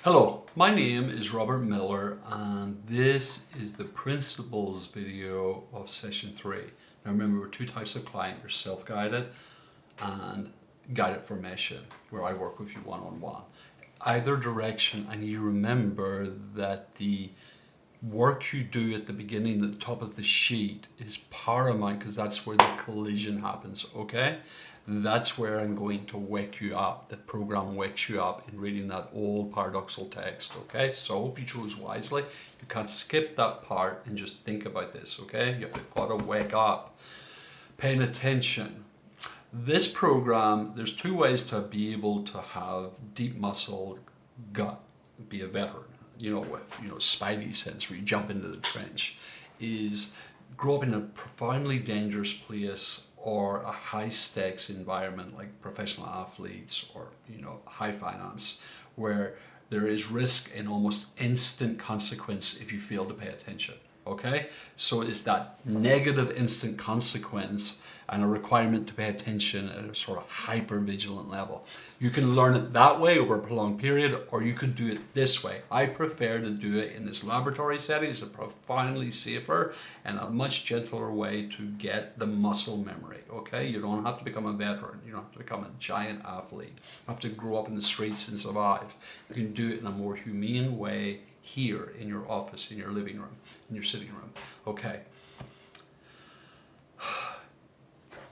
Hello, my name is Robert Miller and this is the principles video of session 3. Now remember, we're two types of client, you're self-guided and guided formation, where I work with you one-on-one. Either direction, and you remember that the work you do at the beginning, at the top of the sheet, is paramount because that's where the collision happens, okay? That's where I'm going to wake you up. The program wakes you up in reading that old paradoxical text, okay? So I hope you chose wisely. You can't skip that part and just think about this, okay? You've got to wake up, paying attention. This program, there's two ways to be able to have deep muscle gut, be a veteran. With spidey sense where you jump into the trench, is grow up in a profoundly dangerous place or a high stakes environment like professional athletes or high finance, where there is risk and almost instant consequence if you fail to pay attention. Okay, so it's that negative instant consequence and a requirement to pay attention at a sort of hyper vigilant level. You can learn it that way over a prolonged period, or you could do it this way. I prefer to do it in this laboratory setting. It's a profoundly safer and a much gentler way to get the muscle memory. Okay, you don't have to become a veteran. You don't have to become a giant athlete. You have to grow up in the streets and survive. You can do it in a more humane way here in your office, in your living room, in your sitting room. Okay.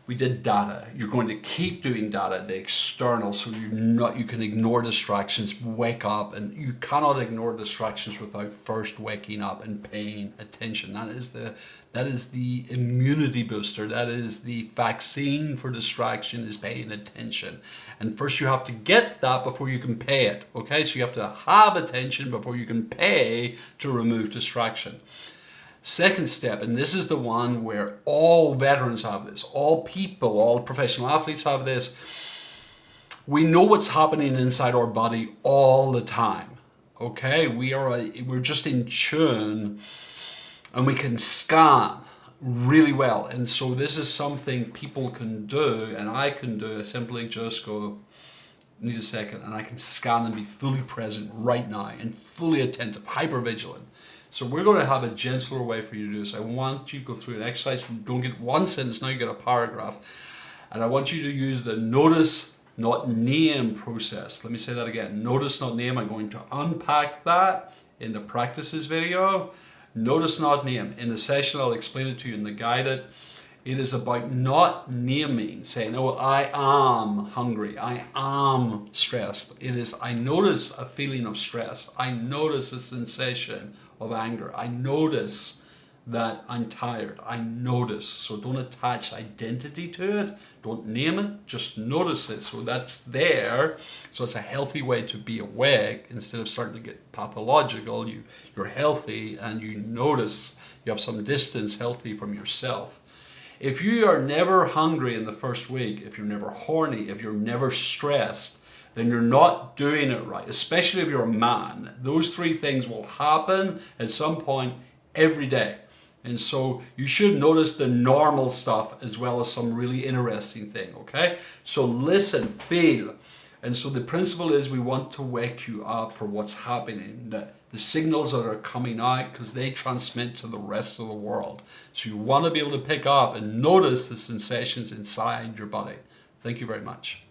We did data. You're going to keep doing data, the external, so you can ignore distractions, wake up, and you cannot ignore distractions without first waking up and paying attention. That is the immunity booster. That is the vaccine for distraction, is paying attention. And first you have to get that before you can pay it. Okay, so you have to have attention before you can pay to remove distraction. Second step, and this is the one where all veterans have this, all people, all professional athletes have this. We know what's happening inside our body all the time. Okay, we're just in tune, and we can scan really well. And so this is something people can do, and I can do. Simply just go, need a second, and I can scan and be fully present right now and fully attentive, hyper vigilant. So we're going to have a gentler way for you to do this. I want you to go through an exercise. You don't get one sentence, now you get a paragraph. And I want you to use the notice, not name process. Let me say that again. Notice, not name. I'm going to unpack that in the practices video. Notice, not name. In the session, I'll explain it to you in the guided. It is about not naming, saying, oh, I am hungry, I am stressed. It is, I notice a feeling of stress. I notice a sensation of anger. I notice that I'm tired. I notice. So don't attach identity to it. Don't name it. Just notice it. So that's there. So it's a healthy way to be awake instead of starting to get pathological. You're healthy and you notice. You have some distance, healthy from yourself. If you are never hungry in the first week, if you're never horny, if you're never stressed, then you're not doing it right, especially if you're a man. Those three things will happen at some point every day. And so you should notice the normal stuff as well as some really interesting thing, okay? So listen, feel. And so the principle is we want to wake you up for what's happening, the signals that are coming out, because they transmit to the rest of the world. So you want to be able to pick up and notice the sensations inside your body. Thank you very much.